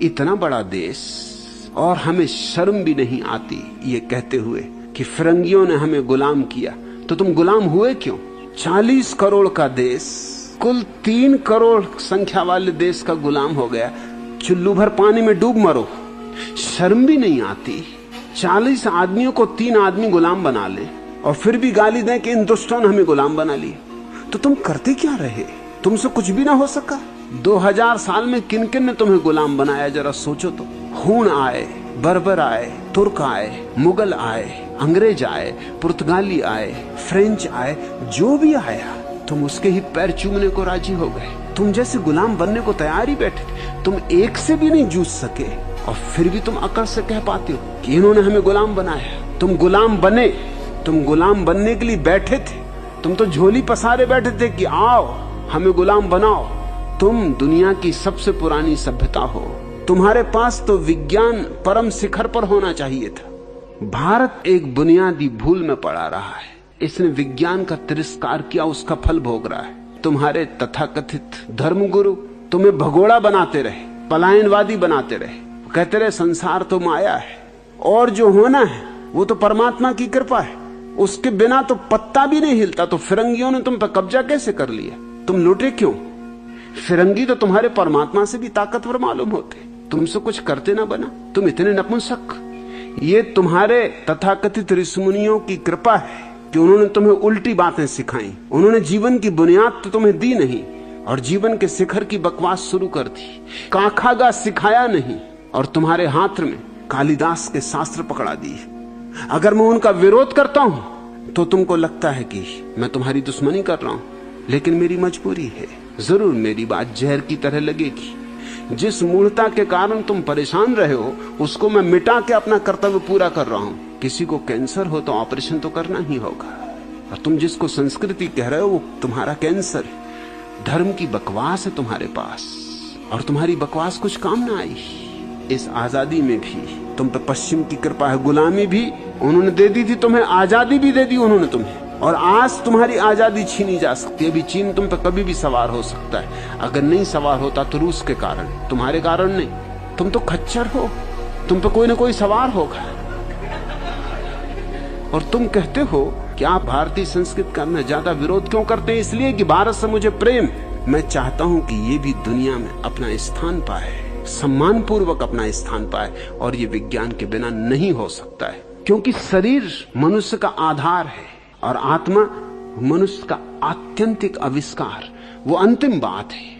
इतना बड़ा देश, और हमें शर्म भी नहीं आती ये कहते हुए कि फिरंगियों ने हमें गुलाम किया। तो तुम गुलाम हुए क्यों? 40 करोड़ का देश कुल 3 करोड़ संख्या वाले देश का गुलाम हो गया। चुल्लू भर पानी में डूब मरो, शर्म भी नहीं आती। 40 आदमियों को 3 आदमी गुलाम बना ले और फिर भी गाली दें कि इन दुष्टों ने हमें गुलाम बना लिया। तो तुम करते क्या रहे? तुमसे कुछ भी ना हो सका। 2000 साल में किन किन ने तुम्हें गुलाम बनाया, जरा सोचो तो। हूण आए, बर्बर आए, तुर्क आए, मुगल आए, अंग्रेज आए, पुर्तगाली आए, फ्रेंच आए, जो भी आया तुम उसके ही पैर चूमने को राजी हो गए। तुम जैसे गुलाम बनने को तैयार ही बैठे थे। तुम एक से भी नहीं जूझ सके और फिर भी तुम अकड़ से कह पाते हो कि इन्होंने हमें गुलाम बनाया। तुम गुलाम बने, तुम गुलाम बनने के लिए बैठे थे। तुम तो झोली पसारे बैठे थे कि आओ हमें गुलाम बनाओ। तुम दुनिया की सबसे पुरानी सभ्यता हो। तुम्हारे पास तो विज्ञान परम शिखर पर होना चाहिए था। भारत एक बुनियादी भूल में पड़ा रहा है। इसने विज्ञान का तिरस्कार किया, उसका फल भोग रहा है। तुम्हारे तथाकथित धर्मगुरु तुम्हें भगोड़ा बनाते रहे, पलायनवादी बनाते रहे, कहते रहे संसार तो माया है और जो होना है वो तो परमात्मा की कृपा है, उसके बिना तो पत्ता भी नहीं हिलता। तो फिरंगियों ने तुम पर कब्जा कैसे कर लिया? तुम लुटे क्यों? फिरंगी तो तुम्हारे परमात्मा से भी ताकतवर मालूम होते, तुमसे कुछ करते ना बना। तुम इतने नपुंसक। ये तुम्हारे तथाकथित ऋषिमुनियों की कृपा है कि उन्होंने तुम्हें उल्टी बातें सिखाई। उन्होंने जीवन की बुनियाद तो तुम्हें दी नहीं और जीवन के शिखर की बकवास शुरू कर दी। काखागा सिखाया नहीं और तुम्हारे हाथ में कालिदास के शास्त्र पकड़ा दिए। अगर मैं उनका विरोध करता हूं तो तुमको लगता है कि मैं तुम्हारी दुश्मनी कर रहा हूं, लेकिन मेरी मजबूरी है। जरूर मेरी बात जहर की तरह लगेगी। जिस मूढ़ता के कारण तुम परेशान रहे हो उसको मैं मिटा के अपना कर्तव्य पूरा कर रहा हूं। किसी को कैंसर हो तो ऑपरेशन तो करना ही होगा, और तुम जिसको संस्कृति कह रहे हो वो तुम्हारा कैंसर है। धर्म की बकवास है तुम्हारे पास और तुम्हारी बकवास कुछ काम ना आई। इस आजादी में भी तुम पे पश्चिम की कृपा है। गुलामी भी उन्होंने दे दी थी तुम्हें, आजादी भी दे दी उन्होंने तुम्हें, और आज तुम्हारी आजादी छीनी जा सकती है। अभी चीन तुम पे कभी भी सवार हो सकता है। अगर नहीं सवार होता तो रूस के कारण, तुम्हारे कारण नहीं। तुम तो खच्चर हो, तुम पे कोई ना कोई सवार होगा। और तुम कहते हो कि आप भारतीय संस्कृति का मैं ज्यादा विरोध क्यों करते हैं? इसलिए कि भारत से मुझे प्रेम। मैं चाहता हूं कि ये भी दुनिया में अपना स्थान पाए, सम्मान पूर्वक अपना स्थान पाए, और ये विज्ञान के बिना नहीं हो सकता है। क्योंकि शरीर मनुष्य का आधार है और आत्मा मनुष्य का आत्यंतिक आविष्कार, वो अंतिम बात है।